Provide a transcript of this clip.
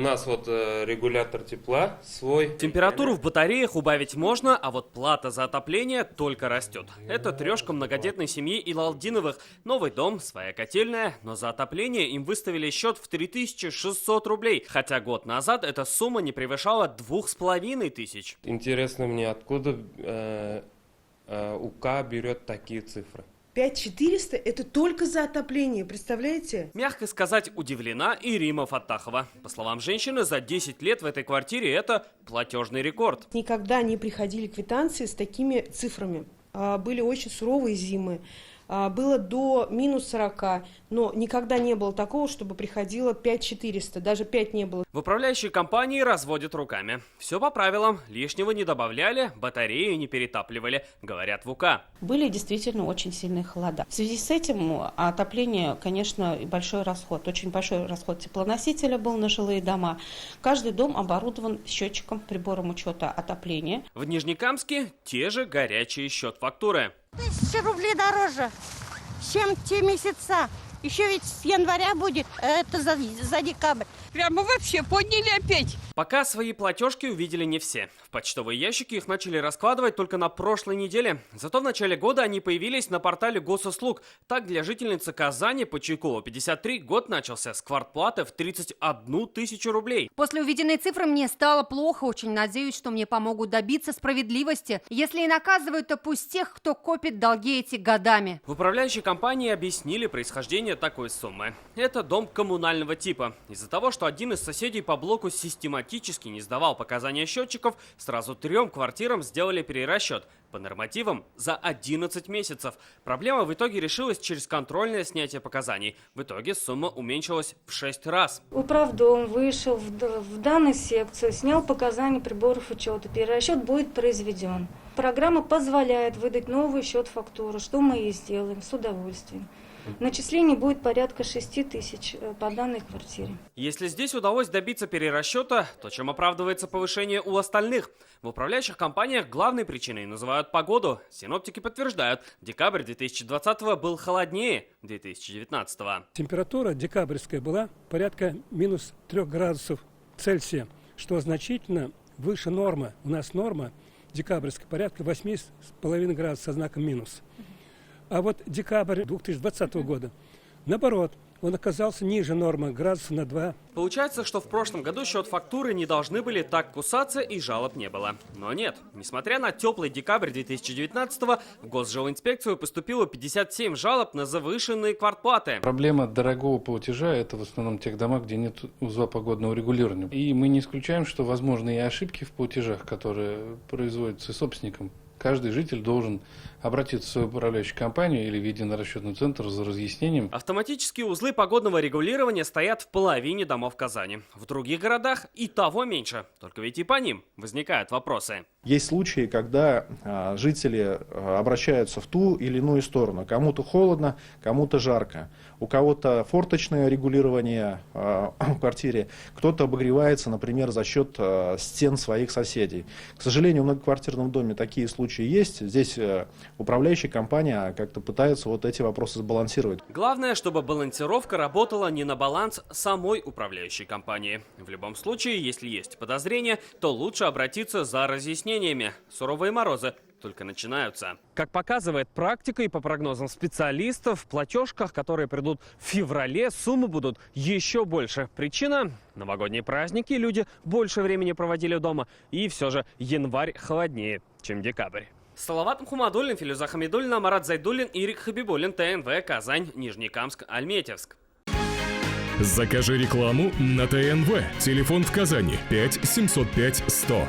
нас вот регулятор тепла свой. Температуру в батареях убавить можно, а вот плата за отопление только растет. Это трешка многодетной семьи Илалдиновых. Новый дом, своя котельная, но за отопление им выставили счет в 3600 рублей. Хотя год назад эта сумма не превышала 2500. Интересно мне, откуда УК берет такие цифры? 5400 – это только за отопление, представляете? Мягко сказать, удивлена и Рима Фаттахова. По словам женщины, за 10 лет в этой квартире это платежный рекорд. Никогда не приходили квитанции с такими цифрами. Были очень суровые зимы. Было до минус 40, но никогда не было такого, чтобы приходило 5400, даже 5 не было. В управляющей компании разводят руками. Все по правилам, лишнего не добавляли, батареи не перетапливали, говорят в УК. Были действительно очень сильные холода. В связи с этим отопление, конечно, большой расход. Очень большой расход теплоносителя был на жилые дома. Каждый дом оборудован счетчиком, прибором учета отопления. В Нижнекамске те же горячие счет-фактуры. 1000 рублей дороже, чем те месяца. Еще ведь с января будет, это за декабрь. Прямо вообще подняли опять. Пока свои платежки увидели не все. В почтовые ящики их начали раскладывать только на прошлой неделе. Зато в начале года они появились на портале госуслуг. Так, для жительницы Казани по Чайкову 53 год начался с квартплаты в 31 000 рублей. После увиденной цифры мне стало плохо. Очень надеюсь, что мне помогут добиться справедливости. Если и наказывают, то пусть тех, кто копит долги эти годами. В управляющей компании объяснили происхождение такой суммы. Это дом коммунального типа. Из-за того, что один из соседей по блоку систематически не сдавал показания счетчиков, сразу 3 квартирам сделали перерасчет. По нормативам за 11 месяцев. Проблема в итоге решилась через контрольное снятие показаний. В итоге сумма уменьшилась в 6 раз. Управдом вышел в данную секцию, снял показания приборов учета. Перерасчет будет произведен. Программа позволяет выдать новый счет-фактуру, что мы и сделаем с удовольствием. Начислений будет порядка 6000 по данной квартире. Если здесь удалось добиться перерасчета, то чем оправдывается повышение у остальных? В управляющих компаниях главной причиной называют погоду. Синоптики подтверждают, декабрь 2020 был холоднее 2019. Температура декабрьская была порядка минус 3 градусов Цельсия, что значительно выше нормы. У нас норма декабрьская порядка 8,5 градусов со знаком минус. А вот декабрь 2020 года, наоборот, он оказался ниже нормы градусов на 2. Получается, что в прошлом году счет-фактуры не должны были так кусаться и жалоб не было. Но нет, несмотря на теплый декабрь 2019-го, в Госжилинспекцию поступило 57 жалоб на завышенные квартплаты. Проблема дорогого платежа – это в основном тех домах, где нет узла погодного регулирования. И мы не исключаем, что возможны и ошибки в платежах, которые производятся собственником. Каждый житель должен обратиться в свою управляющую компанию или в единый расчетный центр за разъяснением. Автоматические узлы погодного регулирования стоят в половине домов Казани. В других городах и того меньше. Только ведь и по ним возникают вопросы. Есть случаи, когда жители обращаются в ту или иную сторону. Кому-то холодно, кому-то жарко. У кого-то форточное регулирование в квартире, кто-то обогревается, например, за счет стен своих соседей. К сожалению, в многоквартирном доме такие случаи есть. Здесь управляющая компания как-то пытается вот эти вопросы сбалансировать. Главное, чтобы балансировка работала не на баланс самой управляющей компании. В любом случае, если есть подозрения, то лучше обратиться за разъяснениями. Суровые морозы только начинаются. Как показывает практика и по прогнозам специалистов, в платежках, которые придут в феврале, суммы будут еще больше. Причина – новогодние праздники, люди больше времени проводили дома. И все же январь холоднее, чем декабрь. Салават Мухаммадуллин, Филюза Хамидуллина, Марат Зайдуллин, Ирик Хабибуллин, ТНВ, Казань, Нижнекамск, Альметьевск. Закажи рекламу на ТНВ. Телефон в Казани 5 705 100.